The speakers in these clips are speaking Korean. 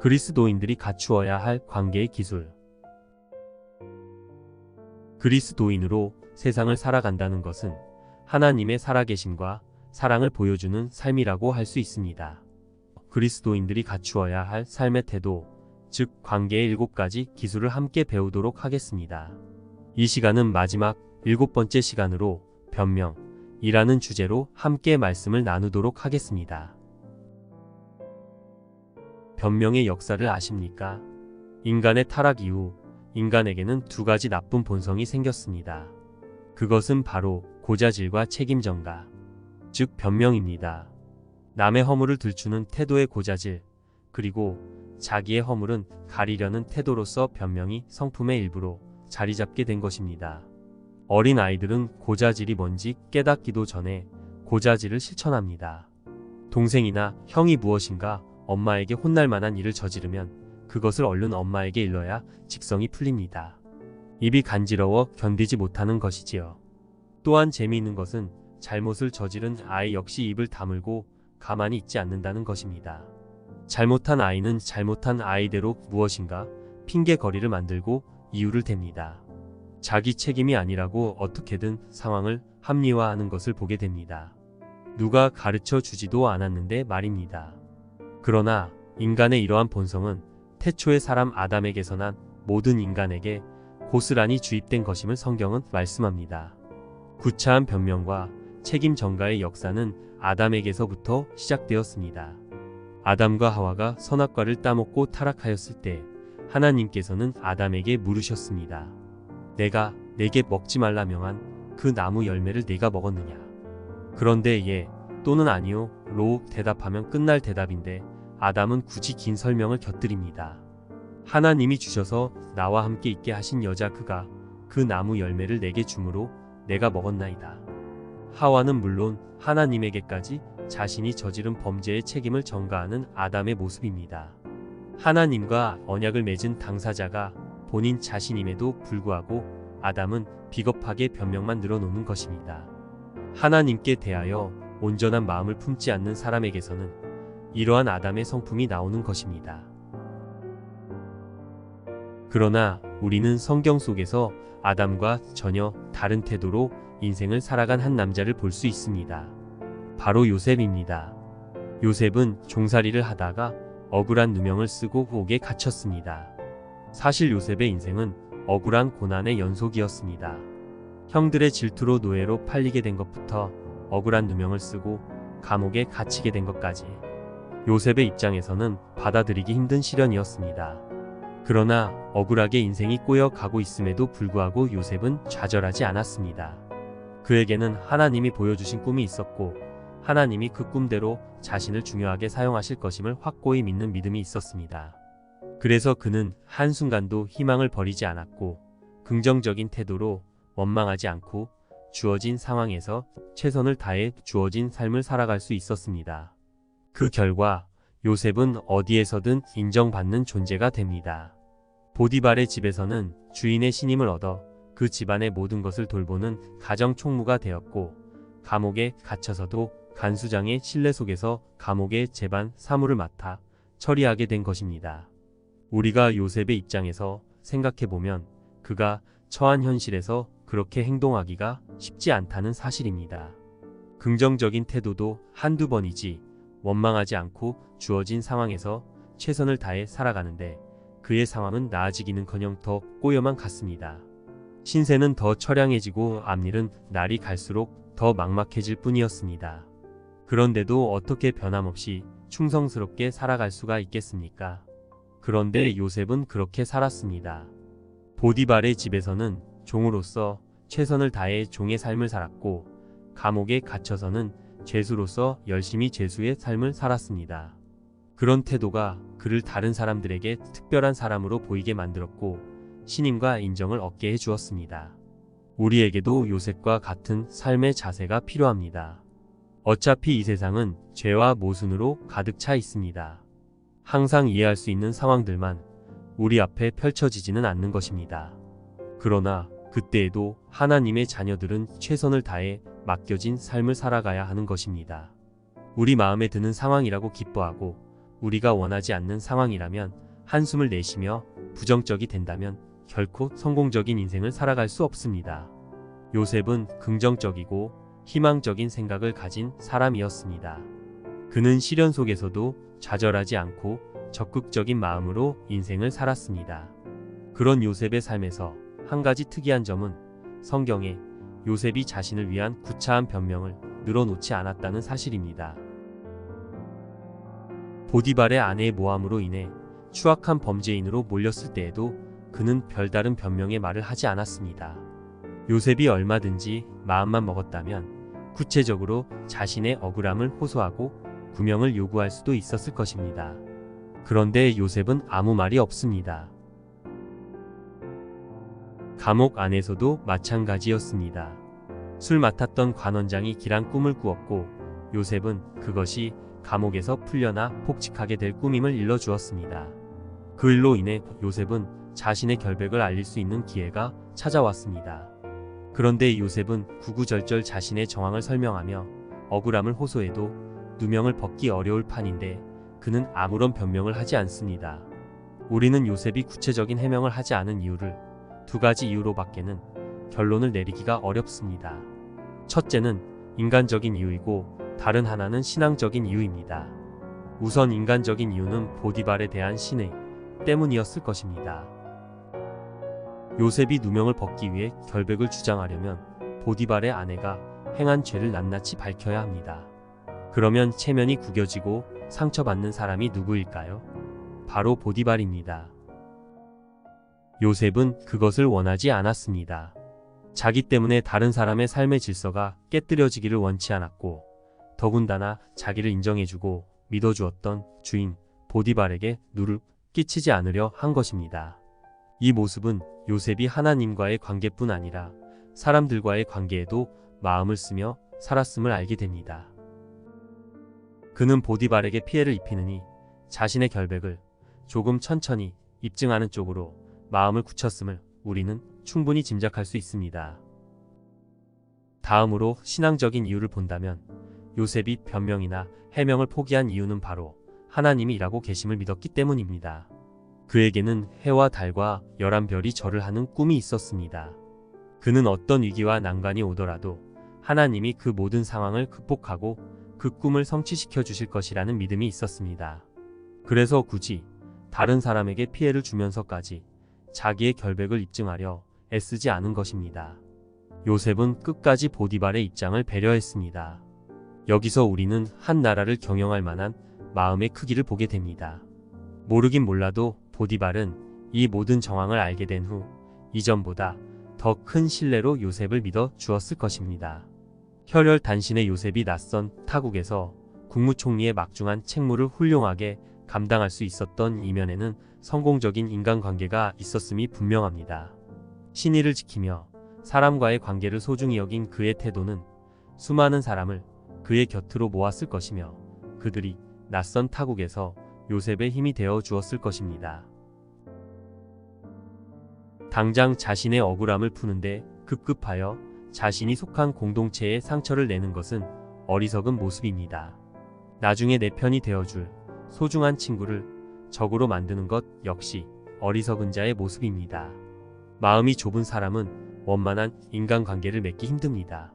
그리스도인들이 갖추어야 할 관계의 기술. 그리스도인으로 세상을 살아간다는 것은 하나님의 살아계심과 사랑을 보여주는 삶이라고 할 수 있습니다. 그리스도인들이 갖추어야 할 삶의 태도, 즉 관계의 7가지 기술을 함께 배우도록 하겠습니다. 이 시간은 마지막 7번째 시간으로 변명이라는 주제로 함께 말씀을 나누도록 하겠습니다. 변명의 역사를 아십니까? 인간의 타락 이후 인간에게는 2가지 나쁜 본성이 생겼습니다. 그것은 바로 고자질과 책임 전가, 즉 변명입니다. 남의 허물을 들추는 태도의 고자질, 그리고 자기의 허물은 가리려는 태도로서 변명이 성품의 일부로 자리 잡게 된 것입니다. 어린 아이들은 고자질이 뭔지 깨닫기도 전에 고자질을 실천합니다. 동생이나 형이 무엇인가 엄마에게 혼날 만한 일을 저지르면 그것을 얼른 엄마에게 일러야 직성이 풀립니다. 입이 간지러워 견디지 못하는 것이지요. 또한 재미있는 것은 잘못을 저지른 아이 역시 입을 다물고 가만히 있지 않는다는 것입니다. 잘못한 아이는 잘못한 아이대로 무엇인가 핑계거리를 만들고 이유를 댑니다. 자기 책임이 아니라고 어떻게든 상황을 합리화하는 것을 보게 됩니다. 누가 가르쳐 주지도 않았는데 말입니다. 그러나 인간의 이러한 본성은 태초의 사람 아담에게서 난 모든 인간에게 고스란히 주입된 것임을 성경은 말씀합니다. 구차한 변명과 책임 전가의 역사는 아담에게서부터 시작되었습니다. 아담과 하와가 선악과를 따먹고 타락하였을 때 하나님께서는 아담에게 물으셨습니다. 내가 내게 먹지 말라 명한 그 나무 열매를 네가 먹었느냐? 그런데 예 또는 아니요 로 대답하면 끝날 대답인데 아담은 굳이 긴 설명을 곁들입니다. 하나님이 주셔서 나와 함께 있게 하신 여자 그가 그 나무 열매를 내게 주므로 내가 먹었나이다. 하와는 물론 하나님에게까지 자신이 저지른 범죄의 책임을 전가하는 아담의 모습입니다. 하나님과 언약을 맺은 당사자가 본인 자신임에도 불구하고 아담은 비겁하게 변명만 늘어놓는 것입니다. 하나님께 대하여 온전한 마음을 품지 않는 사람에게서는 이러한 아담의 성품이 나오는 것입니다. 그러나 우리는 성경 속에서 아담과 전혀 다른 태도로 인생을 살아간 한 남자를 볼 수 있습니다. 바로 요셉입니다. 요셉은 종살이를 하다가 억울한 누명을 쓰고 옥에 갇혔습니다. 사실 요셉의 인생은 억울한 고난의 연속이었습니다. 형들의 질투로 노예로 팔리게 된 것부터 억울한 누명을 쓰고 감옥에 갇히게 된 것까지 요셉의 입장에서는 받아들이기 힘든 시련이었습니다. 그러나 억울하게 인생이 꼬여가고 있음에도 불구하고 요셉은 좌절하지 않았습니다. 그에게는 하나님이 보여주신 꿈이 있었고 하나님이 그 꿈대로 자신을 중요하게 사용하실 것임을 확고히 믿는 믿음이 있었습니다. 그래서 그는 한순간도 희망을 버리지 않았고 긍정적인 태도로 원망하지 않고 주어진 상황에서 최선을 다해 주어진 삶을 살아갈 수 있었습니다. 그 결과 요셉은 어디에서든 인정받는 존재가 됩니다. 보디발의 집에서는 주인의 신임을 얻어 그 집안의 모든 것을 돌보는 가정 총무가 되었고 감옥에 갇혀서도 간수장의 신뢰 속에서 감옥의 재반 사무를 맡아 처리하게 된 것입니다. 우리가 요셉의 입장에서 생각해보면 그가 처한 현실에서 그렇게 행동하기가 쉽지 않다는 사실입니다. 긍정적인 태도도 한두 번이지 원망하지 않고 주어진 상황에서 최선을 다해 살아가는데 그의 상황은 나아지기는커녕 더 꼬여만 갔습니다. 신세는 더 처량해지고 앞일은 날이 갈수록 더 막막해질 뿐이었습니다. 그런데도 어떻게 변함없이 충성스럽게 살아갈 수가 있겠습니까? 그런데 요셉은 그렇게 살았습니다. 보디발의 집에서는 종으로서 최선을 다해 종의 삶을 살았고 감옥에 갇혀서는 죄수로서 열심히 죄수의 삶을 살았습니다. 그런 태도가 그를 다른 사람들에게 특별한 사람으로 보이게 만들었고 신임과 인정을 얻게 해주었습니다. 우리에게도 요셉과 같은 삶의 자세가 필요합니다. 어차피 이 세상은 죄와 모순으로 가득 차 있습니다. 항상 이해할 수 있는 상황들만 우리 앞에 펼쳐지지는 않는 것입니다. 그러나 그때에도 하나님의 자녀들은 최선을 다해 맡겨진 삶을 살아가야 하는 것입니다. 우리 마음에 드는 상황이라고 기뻐하고 우리가 원하지 않는 상황이라면 한숨을 내쉬며 부정적이 된다면 결코 성공적인 인생을 살아갈 수 없습니다. 요셉은 긍정적이고 희망적인 생각을 가진 사람이었습니다. 그는 시련 속에서도 좌절하지 않고 적극적인 마음으로 인생을 살았습니다. 그런 요셉의 삶에서 한 가지 특이한 점은 성경에 요셉이 자신을 위한 구차한 변명을 늘어놓지 않았다는 사실입니다. 보디발의 아내의 모함으로 인해 추악한 범죄인으로 몰렸을 때에도 그는 별다른 변명의 말을 하지 않았습니다. 요셉이 얼마든지 마음만 먹었다면 구체적으로 자신의 억울함을 호소하고 구명을 요구할 수도 있었을 것입니다. 그런데 요셉은 아무 말이 없습니다. 감옥 안에서도 마찬가지였습니다. 술 맡았던 관원장이 길한 꿈을 꾸었고 요셉은 그것이 감옥에서 풀려나 폭직하게 될 꿈임을 일러주었습니다. 그 일로 인해 요셉은 자신의 결백을 알릴 수 있는 기회가 찾아왔습니다. 그런데 요셉은 구구절절 자신의 정황을 설명하며 억울함을 호소해도 누명을 벗기 어려울 판인데 그는 아무런 변명을 하지 않습니다. 우리는 요셉이 구체적인 해명을 하지 않은 이유를 두 가지 이유로밖에는 결론을 내리기가 어렵습니다. 첫째는 인간적인 이유이고 다른 하나는 신앙적인 이유입니다. 우선 인간적인 이유는 보디발에 대한 신뢰 때문이었을 것입니다. 요셉이 누명을 벗기 위해 결백을 주장하려면 보디발의 아내가 행한 죄를 낱낱이 밝혀야 합니다. 그러면 체면이 구겨지고 상처받는 사람이 누구일까요? 바로 보디발입니다. 요셉은 그것을 원하지 않았습니다. 자기 때문에 다른 사람의 삶의 질서가 깨뜨려지기를 원치 않았고 더군다나 자기를 인정해주고 믿어주었던 주인 보디발에게 누를 끼치지 않으려 한 것입니다. 이 모습은 요셉이 하나님과의 관계뿐 아니라 사람들과의 관계에도 마음을 쓰며 살았음을 알게 됩니다. 그는 보디발에게 피해를 입히느니 자신의 결백을 조금 천천히 입증하는 쪽으로 마음을 굳혔음을 우리는 충분히 짐작할 수 있습니다. 다음으로 신앙적인 이유를 본다면 요셉이 변명이나 해명을 포기한 이유는 바로 하나님이 일하고 계심을 믿었기 때문입니다. 그에게는 해와 달과 11별이 절을 하는 꿈이 있었습니다. 그는 어떤 위기와 난관이 오더라도 하나님이 그 모든 상황을 극복하고 그 꿈을 성취시켜 주실 것이라는 믿음이 있었습니다. 그래서 굳이 다른 사람에게 피해를 주면서까지 자기의 결백을 입증하려 애쓰지 않은 것입니다. 요셉은 끝까지 보디발의 입장을 배려했습니다. 여기서 우리는 한 나라를 경영할 만한 마음의 크기를 보게 됩니다. 모르긴 몰라도 보디발은 이 모든 정황을 알게 된 후 이전보다 더 큰 신뢰로 요셉을 믿어 주었을 것입니다. 혈혈단신의 요셉이 낯선 타국에서 국무총리의 막중한 책무를 훌륭하게 감당할 수 있었던 이면에는 성공적인 인간관계가 있었음이 분명합니다. 신의를 지키며 사람과의 관계를 소중히 여긴 그의 태도는 수많은 사람을 그의 곁으로 모았을 것이며 그들이 낯선 타국에서 요셉의 힘이 되어 주었을 것입니다. 당장 자신의 억울함을 푸는데 급급하여 자신이 속한 공동체에 상처를 내는 것은 어리석은 모습입니다. 나중에 내 편이 되어줄 소중한 친구를 적으로 만드는 것 역시 어리석은 자의 모습입니다. 마음이 좁은 사람은 원만한 인간관계를 맺기 힘듭니다.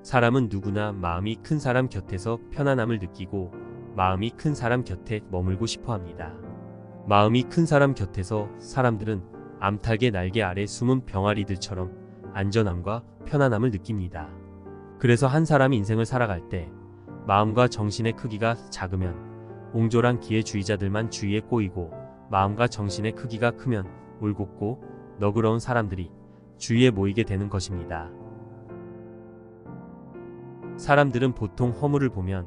사람은 누구나 마음이 큰 사람 곁에서 편안함을 느끼고 마음이 큰 사람 곁에 머물고 싶어 합니다. 마음이 큰 사람 곁에서 사람들은 암탉의 날개 아래 숨은 병아리들처럼 안전함과 편안함을 느낍니다. 그래서 한 사람이 인생을 살아갈 때 마음과 정신의 크기가 작으면 옹졸한 기회주의자들만 주위에 꼬이고 마음과 정신의 크기가 크면 울곧고 너그러운 사람들이 주위에 모이게 되는 것입니다. 사람들은 보통 허물을 보면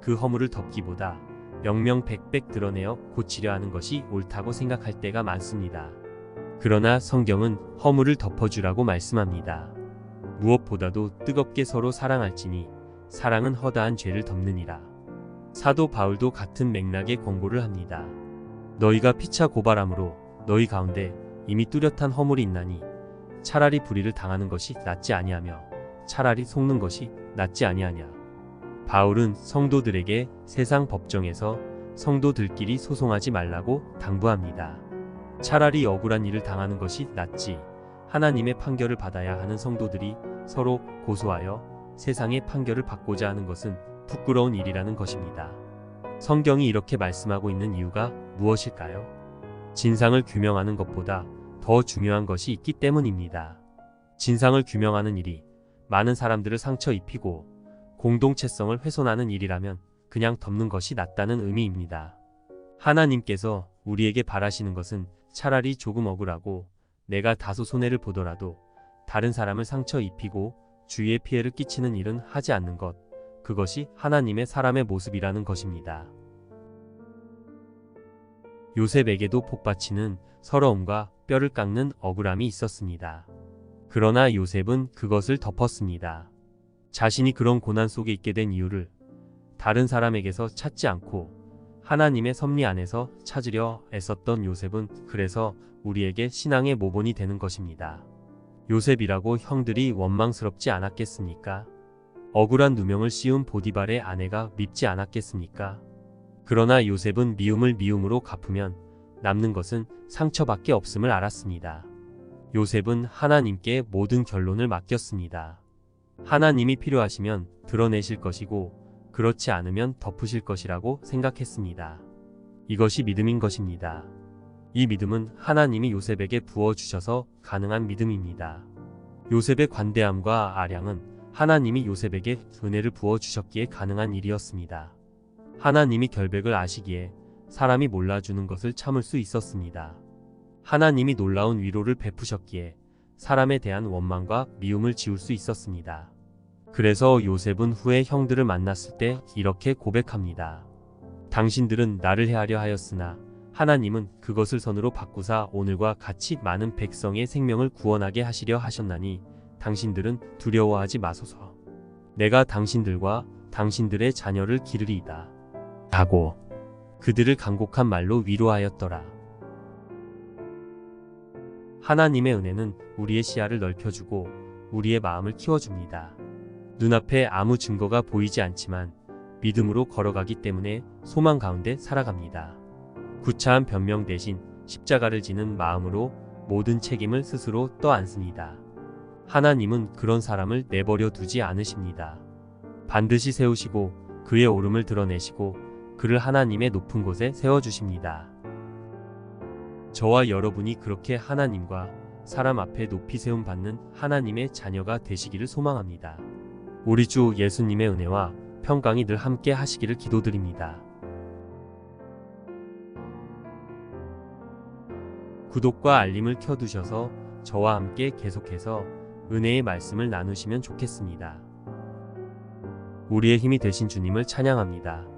그 허물을 덮기보다 명명백백 드러내어 고치려 하는 것이 옳다고 생각할 때가 많습니다. 그러나 성경은 허물을 덮어주라고 말씀합니다. 무엇보다도 뜨겁게 서로 사랑할지니 사랑은 허다한 죄를 덮느니라. 사도 바울도 같은 맥락의 권고를 합니다. 너희가 피차 고발함으로 너희 가운데 이미 뚜렷한 허물이 있나니 차라리 불의를 당하는 것이 낫지 아니하며 차라리 속는 것이 낫지 아니하냐. 바울은 성도들에게 세상 법정에서 성도들끼리 소송하지 말라고 당부합니다. 차라리 억울한 일을 당하는 것이 낫지 하나님의 판결을 받아야 하는 성도들이 서로 고소하여 세상의 판결을 받고자 하는 것은 부끄러운 일이라는 것입니다. 성경이 이렇게 말씀하고 있는 이유가 무엇일까요? 진상을 규명하는 것보다 더 중요한 것이 있기 때문입니다. 진상을 규명하는 일이 많은 사람들을 상처 입히고 공동체성을 훼손하는 일이라면 그냥 덮는 것이 낫다는 의미입니다. 하나님께서 우리에게 바라시는 것은 차라리 조금 억울하고 내가 다소 손해를 보더라도 다른 사람을 상처 입히고 주위에 피해를 끼치는 일은 하지 않는 것, 그것이 하나님의 사람의 모습이라는 것입니다. 요셉에게도 복받치는 서러움과 뼈를 깎는 억울함이 있었습니다. 그러나 요셉은 그것을 덮었습니다. 자신이 그런 고난 속에 있게 된 이유를 다른 사람에게서 찾지 않고 하나님의 섭리 안에서 찾으려 애썼던 요셉은 그래서 우리에게 신앙의 모본이 되는 것입니다. 요셉이라고 형들이 원망스럽지 않았겠습니까? 억울한 누명을 씌운 보디발의 아내가 밉지 않았겠습니까? 그러나 요셉은 미움을 미움으로 갚으면 남는 것은 상처밖에 없음을 알았습니다. 요셉은 하나님께 모든 결론을 맡겼습니다. 하나님이 필요하시면 드러내실 것이고 그렇지 않으면 덮으실 것이라고 생각했습니다. 이것이 믿음인 것입니다. 이 믿음은 하나님이 요셉에게 부어주셔서 가능한 믿음입니다. 요셉의 관대함과 아량은 하나님이 요셉에게 은혜를 부어주셨기에 가능한 일이었습니다. 하나님이 결백을 아시기에 사람이 몰라주는 것을 참을 수 있었습니다. 하나님이 놀라운 위로를 베푸셨기에 사람에 대한 원망과 미움을 지울 수 있었습니다. 그래서 요셉은 후에 형들을 만났을 때 이렇게 고백합니다. 당신들은 나를 해하려 하였으나 하나님은 그것을 선으로 바꾸사 오늘과 같이 많은 백성의 생명을 구원하게 하시려 하셨나니 당신들은 두려워하지 마소서. 내가 당신들과 당신들의 자녀를 기르리이다. 하고 그들을 간곡한 말로 위로하였더라. 하나님의 은혜는 우리의 시야를 넓혀주고 우리의 마음을 키워줍니다. 눈앞에 아무 증거가 보이지 않지만 믿음으로 걸어가기 때문에 소망 가운데 살아갑니다. 구차한 변명 대신 십자가를 지는 마음으로 모든 책임을 스스로 떠안습니다. 하나님은 그런 사람을 내버려 두지 않으십니다. 반드시 세우시고 그의 옳음을 드러내시고 그를 하나님의 높은 곳에 세워주십니다. 저와 여러분이 그렇게 하나님과 사람 앞에 높이 세움받는 하나님의 자녀가 되시기를 소망합니다. 우리 주 예수님의 은혜와 평강이 늘 함께 하시기를 기도드립니다. 구독과 알림을 켜두셔서 저와 함께 계속해서 은혜의 말씀을 나누시면 좋겠습니다. 우리의 힘이 되신 주님을 찬양합니다.